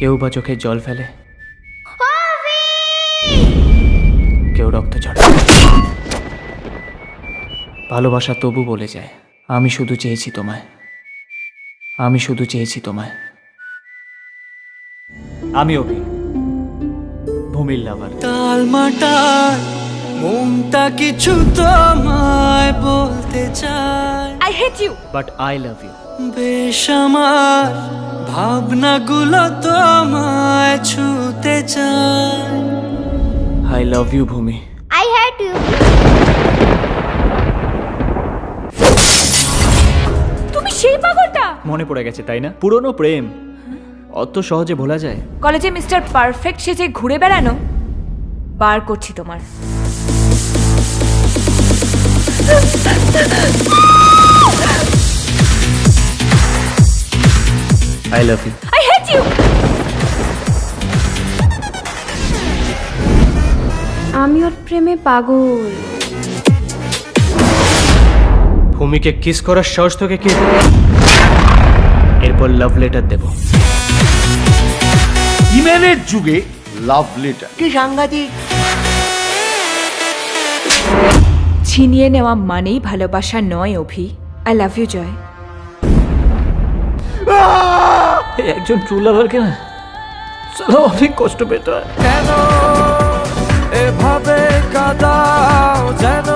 কেউ বা চোখে জল ফেলে, কেউ রক্ত ঝরে। ভালোবাসা তবু বলে যায়, আমি শুধু চেয়েছি তোমায়, আমি শুধু চেয়েছি তোমায়। আমি অভি, ভূমির লাভার। টালমাটাল মনটা কিছু তোমায় বলতে চায়, I hate you. But I love you. বেশ আমার ভাবনাগুলো তোমায় ছুতে চায়। I love you Bhoomi. I hate you. তুমি সেই পাগলটা? মনে পড়ে গেছে তাই না? পুরনো প্রেম অত সহজে ভোলা যায়? কলেজে মিস্টার পারফেক্ট সেজে ঘুরে বেড়ানো বার করছি তোমার। I love you. I hate you. আমি ওর প্রেমে পাগল। ভূমিকে কিস করার সাহস তোকে কে দিল? এরপর লাভ লেটার দেব। ইমেলের যুগে লাভ লেটার কি সাংঘাতিক! ছিনিয়ে নেওয়া মানেই ভালোবাসা নয় অভি। আই লাভ ইউ জয়। একজন ট্রু লাভারকে না সালা অনেক কষ্ট পেতে হয়। কেন এভাবে কাদাও যেন